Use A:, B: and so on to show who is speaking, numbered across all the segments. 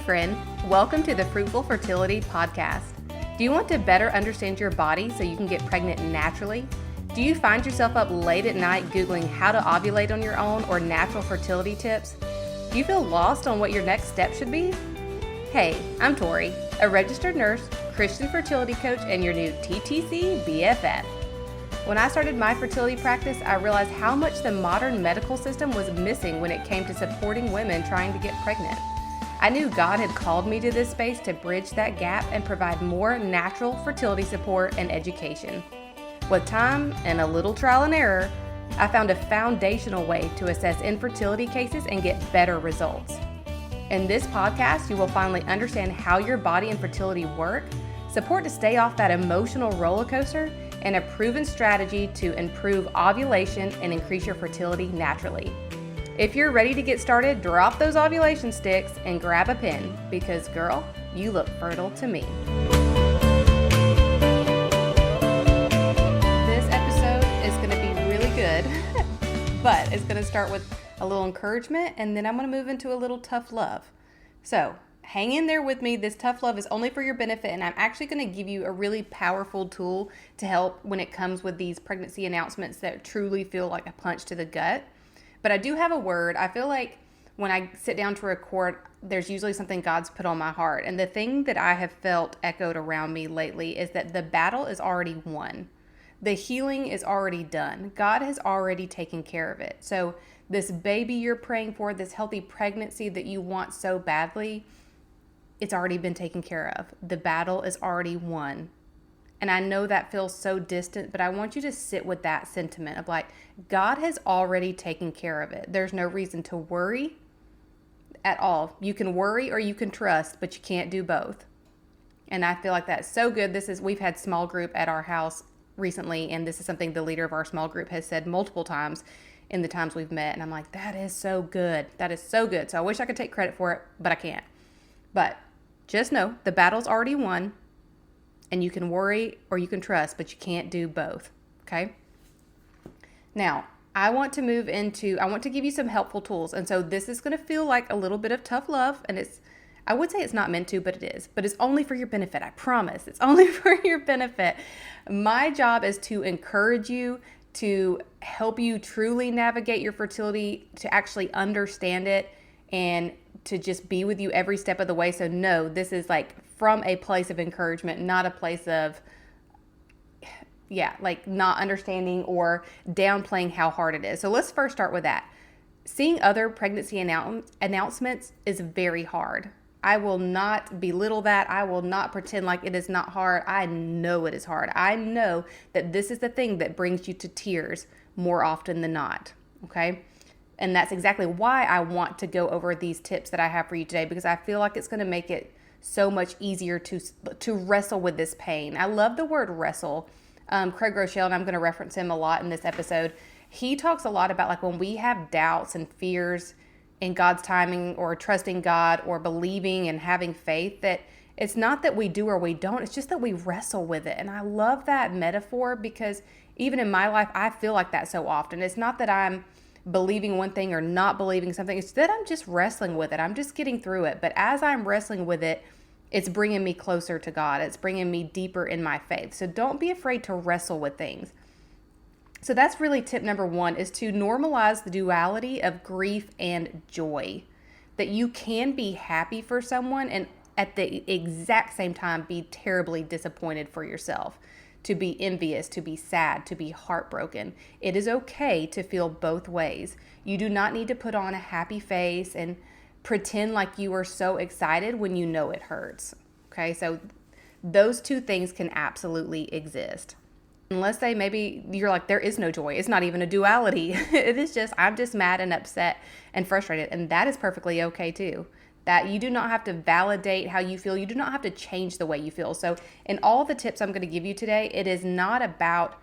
A: friend. Welcome to the Fruitful Fertility Podcast. Do you want to better understand your body so you can get pregnant naturally? Do you find yourself up late at night Googling how to ovulate on your own or natural fertility tips? Do you feel lost on what your next step should be? Hey, I'm Tori, a registered nurse, Christian fertility coach, and your new TTC BFF. When I started my fertility practice, I realized how much the modern medical system was missing when it came to supporting women trying to get pregnant. I knew God had called me to this space to bridge that gap and provide more natural fertility support and education. With time and a little trial and error, I found a foundational way to assess infertility cases and get better results. In this podcast, you will finally understand how your body and fertility work, support to stay off that emotional roller coaster, and a proven strategy to improve ovulation and increase your fertility naturally. If you're ready to get started, drop those ovulation sticks and grab a pen because, girl, you look fertile to me. This episode is going to be really good, but it's going to start with a little encouragement, and then I'm going to move into a little tough love. So hang in there with me. This tough love is only for your benefit, and I'm actually going to give you a really powerful tool to help when it comes with these pregnancy announcements that truly feel like a punch to the gut. But I do have a word. I feel like when I sit down to record, there's usually something God's put on my heart. And the thing that I have felt echoed around me lately is that the battle is already won. The healing is already done. God has already taken care of it. So this baby you're praying for, this healthy pregnancy that you want so badly, it's already been taken care of. The battle is already won. And I know that feels so distant, but I want you to sit with that sentiment of like, God has already taken care of it. There's no reason to worry at all. You can worry or you can trust, but you can't do both. And I feel like that's so good. We've had small group at our house recently, and this is something the leader of our small group has said multiple times in the times we've met. And I'm like, that is so good. That is so good. So I wish I could take credit for it, but I can't. But just know the battle's already won. And you can worry or you can trust, but you can't do both, okay? Now, I want to give you some helpful tools. And so this is going to feel like a little bit of tough love. And I would say it's not meant to, but it is. But it's only for your benefit, I promise. It's only for your benefit. My job is to encourage you, to help you truly navigate your fertility, to actually understand it, and to just be with you every step of the way. So no, this is like from a place of encouragement, not a place of, like not understanding or downplaying how hard it is. So let's first start with that. Seeing other pregnancy announcements is very hard. I will not belittle that. I will not pretend like it is not hard. I know it is hard. I know that this is the thing that brings you to tears more often than not, okay? And that's exactly why I want to go over these tips that I have for you today, because I feel like it's going to make it so much easier to wrestle with this pain. I love the word wrestle. Craig Rochelle, and I'm going to reference him a lot in this episode, he talks a lot about like when we have doubts and fears in God's timing or trusting God or believing and having faith, that it's not that we do or we don't, it's just that we wrestle with it. And I love that metaphor because even in my life, I feel like that so often. It's not that I'm believing one thing or not believing something. It's that I'm just wrestling with it. I'm just getting through it. But as I'm wrestling with it, it's bringing me closer to God. It's bringing me deeper in my faith. So don't be afraid to wrestle with things. So that's really tip number one, is to normalize the duality of grief and joy. That you can be happy for someone and at the exact same time be terribly disappointed for yourself. To be envious, to be sad, to be heartbroken. It is okay to feel both ways. You do not need to put on a happy face and pretend like you are so excited when you know it hurts. Okay, so those two things can absolutely exist. Unless maybe you're like, there is no joy. It's not even a duality. It is just, I'm just mad and upset and frustrated. And that is perfectly okay too. That you do not have to validate how you feel. You do not have to change the way you feel. So in all the tips I'm going to give you today, it is not about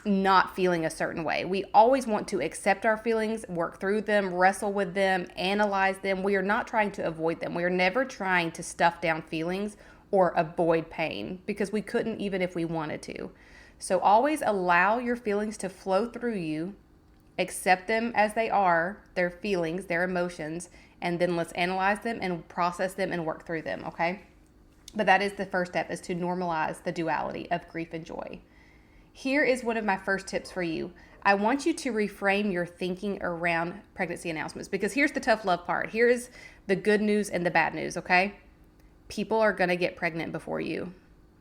A: not feeling a certain way. We always want to accept our feelings, work through them, wrestle with them, analyze them. We are not trying to avoid them. We are never trying to stuff down feelings or avoid pain because we couldn't even if we wanted to. So always allow your feelings to flow through you accept them as they are, their feelings, their emotions, and then let's analyze them and process them and work through them, okay? But that is the first step, is to normalize the duality of grief and joy. Here is one of my first tips for you. I want you to reframe your thinking around pregnancy announcements, because here's the tough love part. Here is the good news and the bad news, okay? People are going to get pregnant before you.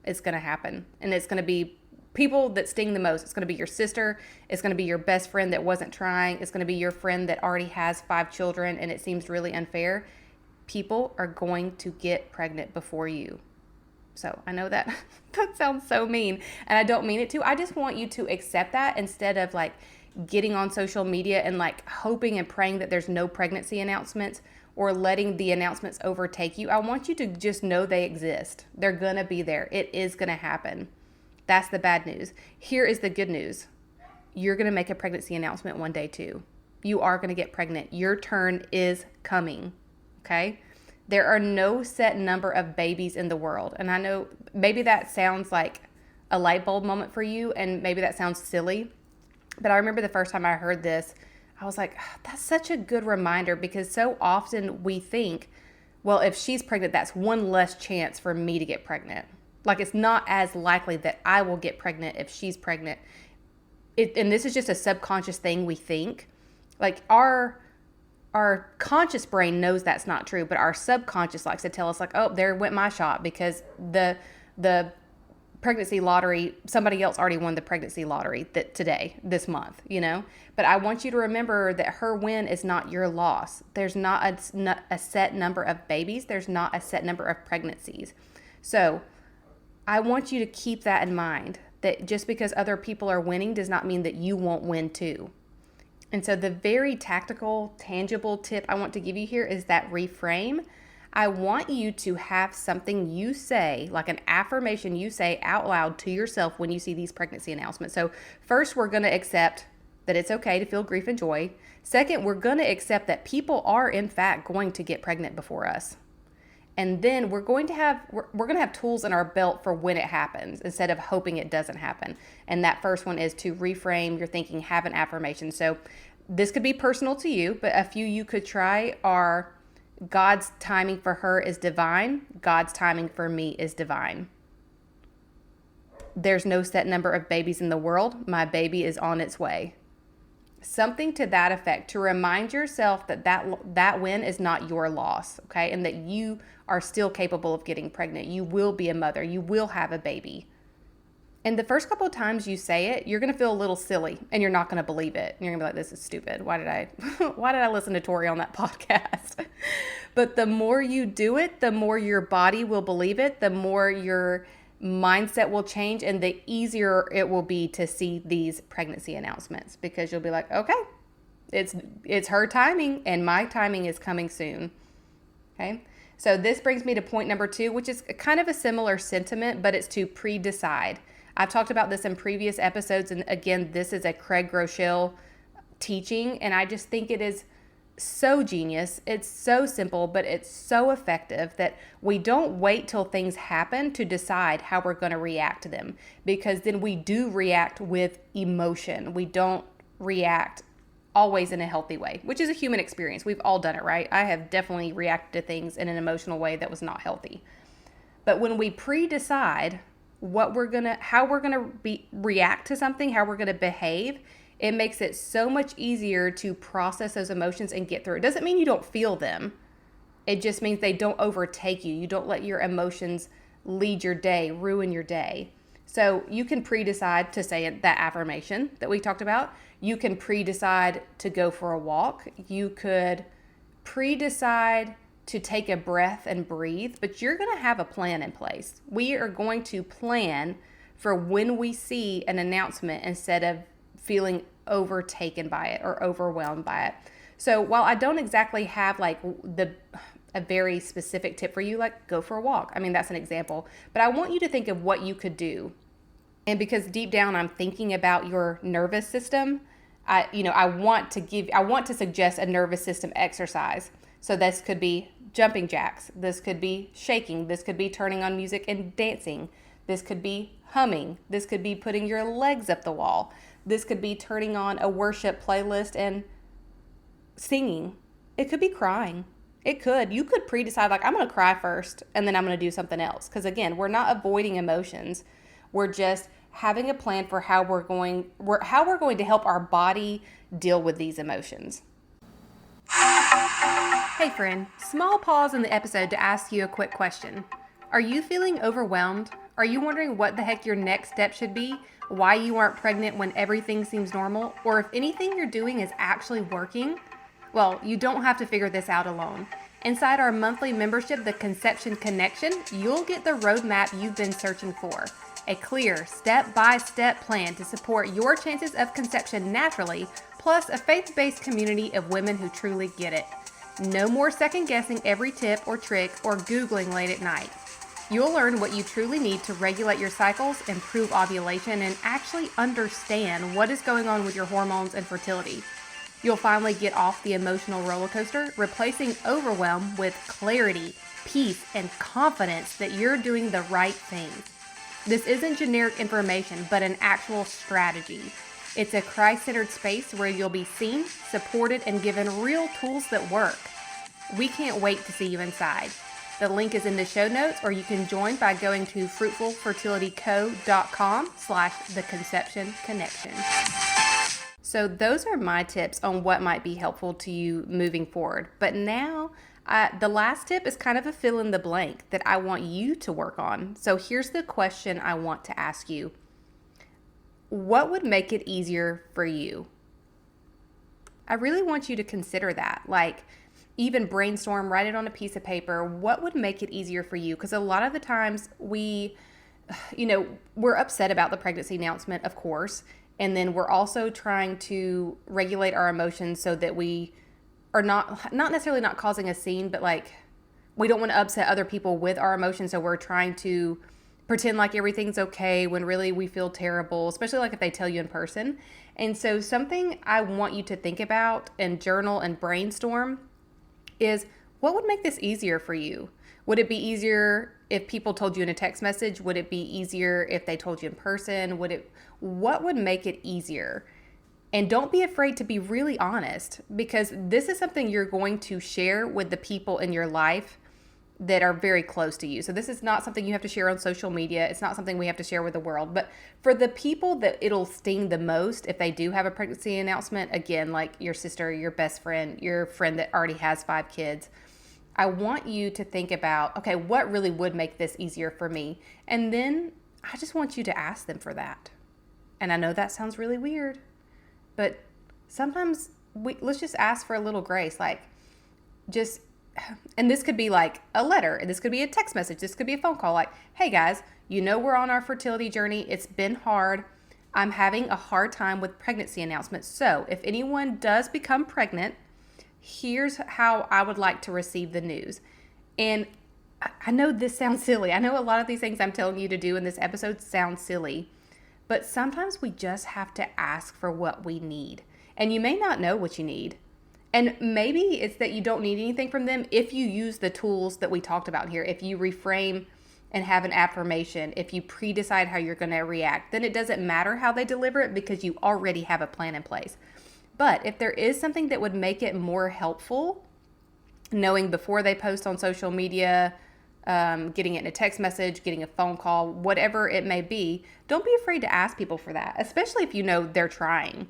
A: It's going to happen. And it's going to be people that sting the most. It's going to be your sister. It's going to be your best friend that wasn't trying. It's going to be your friend that already has 5 children and it seems really unfair. People are going to get pregnant before you. So I know that that sounds so mean, and I don't mean it to. I just want you to accept that, instead of like getting on social media and like hoping and praying that there's no pregnancy announcements or letting the announcements overtake you. I want you to just know they exist. They're going to be there. It is going to happen. That's the bad news. Here is the good news. You're going to make a pregnancy announcement one day too. You are going to get pregnant. Your turn is coming. Okay? There are no set number of babies in the world. And I know maybe that sounds like a light bulb moment for you, and maybe that sounds silly. But I remember the first time I heard this, I was like, that's such a good reminder, because so often we think, well, if she's pregnant, that's one less chance for me to get pregnant. Like, it's not as likely that I will get pregnant if she's pregnant. And this is just a subconscious thing we think. Like, our conscious brain knows that's not true, but our subconscious likes to tell us like, oh, there went my shot, because the pregnancy lottery, somebody else already won the pregnancy lottery this month, you know? But I want you to remember that her win is not your loss. There's not a set number of babies. There's not a set number of pregnancies. So I want you to keep that in mind, that just because other people are winning does not mean that you won't win too. And so the very tactical, tangible tip I want to give you here is that reframe. I want you to have something you say, like an affirmation you say out loud to yourself when you see these pregnancy announcements. So first, we're going to accept that it's okay to feel grief and joy. Second, we're going to accept that people are in fact going to get pregnant before us. And then we're going to have tools in our belt for when it happens, instead of hoping it doesn't happen. And that first one is to reframe your thinking, have an affirmation. So this could be personal to you, but a few you could try are: God's timing for her is divine. God's timing for me is divine. There's no set number of babies in the world. My baby is on its way. Something to that effect, to remind yourself that win is not your loss, okay? And that you are still capable of getting pregnant. You will be a mother. You will have a baby. And the first couple of times you say it, you're going to feel a little silly, and you're not going to believe it. You're going to be like, this is stupid. Why did I listen to Tori on that podcast? But the more you do it, the more your body will believe it, the more your mindset will change, and the easier it will be to see these pregnancy announcements, because you'll be like, okay, it's her timing and my timing is coming soon. Okay. So this brings me to point number 2, which is kind of a similar sentiment, but it's to pre-decide. I've talked about this in previous episodes, and again, this is a Craig Groeschel teaching, and I just think it is so genius. It's so simple, but it's so effective that we don't wait till things happen to decide how we're going to react to them, because then we do react with emotion. We don't react always in a healthy way, which is a human experience. We've all done it, right? I have definitely reacted to things in an emotional way that was not healthy. But when we pre-decide how we're going to react to something, how we're going to behave, it makes it so much easier to process those emotions and get through. It doesn't mean you don't feel them. It just means they don't overtake you. You don't let your emotions lead your day, ruin your day. So you can pre-decide to say that affirmation that we talked about. You can pre-decide to go for a walk. You could pre-decide to take a breath and breathe, but you're going to have a plan in place. We are going to plan for when we see an announcement instead of feeling overtaken by it or overwhelmed by it. So while I don't exactly have like a very specific tip for you, like go for a walk. I mean, that's an example, but I want you to think of what you could do. And because deep down I'm thinking about your nervous system, I want to suggest a nervous system exercise. So this could be jumping jacks. This could be shaking. This could be turning on music and dancing. This could be humming. This could be putting your legs up the wall. This could be turning on a worship playlist and singing. It could be crying. It could. You could pre-decide, like, I'm going to cry first and then I'm going to do something else. Because again, we're not avoiding emotions. We're just having a plan for how we're going to help our body deal with these emotions. Hey friend, small pause in the episode to ask you a quick question. Are you feeling overwhelmed? Are you wondering what the heck your next step should be? Why you aren't pregnant when everything seems normal? Or if anything you're doing is actually working? Well, you don't have to figure this out alone. Inside our monthly membership, The Conception Connection, you'll get the roadmap you've been searching for. A clear, step-by-step plan to support your chances of conception naturally, plus a faith-based community of women who truly get it. No more second-guessing every tip or trick or Googling late at night. You'll learn what you truly need to regulate your cycles, improve ovulation, and actually understand what is going on with your hormones and fertility. You'll finally get off the emotional roller coaster, replacing overwhelm with clarity, peace, and confidence that you're doing the right thing. This isn't generic information, but an actual strategy. It's a Christ-centered space where you'll be seen, supported, and given real tools that work. We can't wait to see you inside. The link is in the show notes, or you can join by going to fruitfulfertilityco.com/theconceptionconnection. So those are my tips on what might be helpful to you moving forward. But now, the last tip is kind of a fill in the blank that I want you to work on. So here's the question I want to ask you. What would make it easier for you? I really want you to consider that. Like, even brainstorm, write it on a piece of paper. What would make it easier for you? Because a lot of the times we're upset about the pregnancy announcement, of course. And then we're also trying to regulate our emotions so that we are not necessarily not causing a scene, but like we don't want to upset other people with our emotions. So we're trying to pretend like everything's okay when really we feel terrible, especially like if they tell you in person. And so something I want you to think about and journal and brainstorm is, what would make this easier for you? Would it be easier if people told you in a text message? Would it be easier if they told you in person? What would make it easier? And don't be afraid to be really honest, because this is something you're going to share with the people in your life that are very close to you. So this is not something you have to share on social media. It's not something we have to share with the world. But for the people that it'll sting the most if they do have a pregnancy announcement, again, like your sister, your best friend, your friend that already has 5 kids, I want you to think about, okay, what really would make this easier for me? And then I just want you to ask them for that. And I know that sounds really weird, but sometimes let's just ask for a little grace. And this could be like a letter, and this could be a text message, this could be a phone call, like, hey guys, we're on our fertility journey. It's been hard. I'm having a hard time with pregnancy announcements. So if anyone does become pregnant, here's how I would like to receive the news. And I know this sounds silly. I know a lot of these things I'm telling you to do in this episode sound silly, but sometimes we just have to ask for what we need. And you may not know what you need. And maybe it's that you don't need anything from them if you use the tools that we talked about here. If you reframe and have an affirmation, if you pre-decide how you're going to react, then it doesn't matter how they deliver it because you already have a plan in place. But if there is something that would make it more helpful, knowing before they post on social media, getting it in a text message, getting a phone call, whatever it may be, don't be afraid to ask people for that, especially if you know they're trying.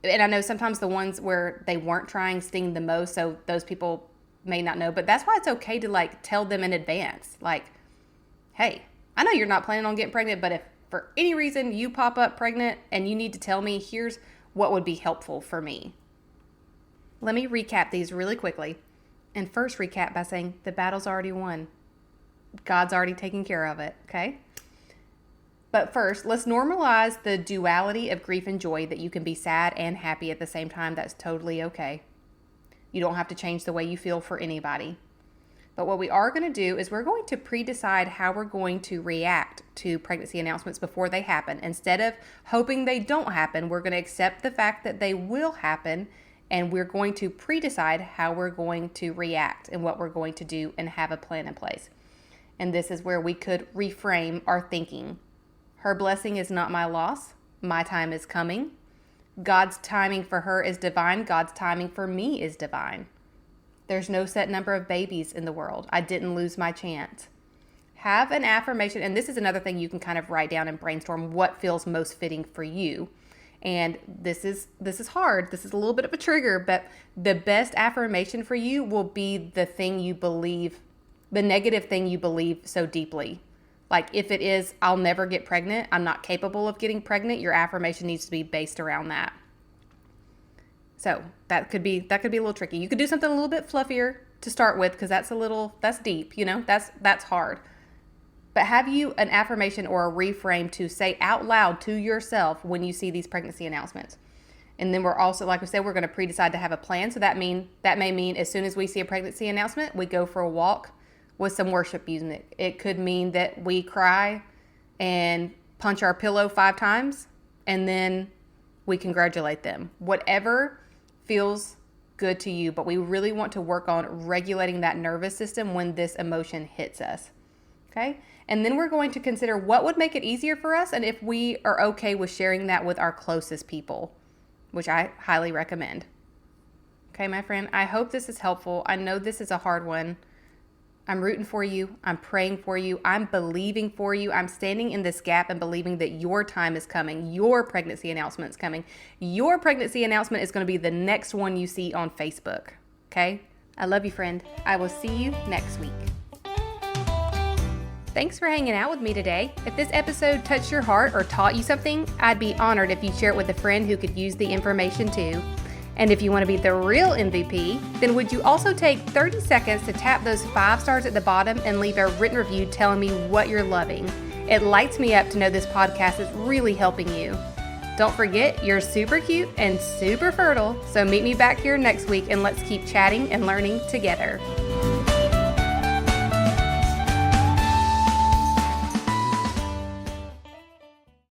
A: And I know sometimes the ones where they weren't trying sting the most, so those people may not know, but that's why it's okay to like tell them in advance, like, hey, I know you're not planning on getting pregnant, but if for any reason you pop up pregnant and you need to tell me, here's what would be helpful for me. Let me recap these really quickly. And first recap by saying the battle's already won. God's already taken care of it, okay? But first, let's normalize the duality of grief and joy, that you can be sad and happy at the same time. That's totally okay. You don't have to change the way you feel for anybody. But what we are going to do is we're going to pre-decide how we're going to react to pregnancy announcements before they happen. Instead of hoping they don't happen, we're going to accept the fact that they will happen, and we're going to pre-decide how we're going to react and what we're going to do and have a plan in place. And this is where we could reframe our thinking. Her blessing is not my loss. My time is coming. God's timing for her is divine. God's timing for me is divine. There's no set number of babies in the world. I didn't lose my chance. Have an affirmation, and this is another thing you can kind of write down and brainstorm what feels most fitting for you. And this is hard. This is a little bit of a trigger, but the best affirmation for you will be the thing you believe, the negative thing you believe so deeply. Like if it is, I'll never get pregnant, I'm not capable of getting pregnant, your affirmation needs to be based around that. So that could be a little tricky. You could do something a little bit fluffier to start with, because that's deep, that's hard. But have you an affirmation or a reframe to say out loud to yourself when you see these pregnancy announcements. And then we're also, like we said, we're going to pre-decide to have a plan. So that may mean as soon as we see a pregnancy announcement, we go for a walk with some worship music. It could mean that we cry and punch our pillow 5 times and then we congratulate them. Whatever feels good to you, but we really want to work on regulating that nervous system when this emotion hits us. Okay? And then we're going to consider what would make it easier for us and if we are okay with sharing that with our closest people, which I highly recommend. Okay, my friend, I hope this is helpful. I know this is a hard one. I'm rooting for you. I'm praying for you. I'm believing for you. I'm standing in this gap and believing that your time is coming. Your pregnancy announcement is coming. Your pregnancy announcement is going to be the next one you see on Facebook. Okay? I love you, friend. I will see you next week. Thanks for hanging out with me today. If this episode touched your heart or taught you something, I'd be honored if you share it with a friend who could use the information too. And if you want to be the real MVP, then would you also take 30 seconds to tap those 5 stars at the bottom and leave a written review telling me what you're loving? It lights me up to know this podcast is really helping you. Don't forget, you're super cute and super fertile, so meet me back here next week and let's keep chatting and learning together.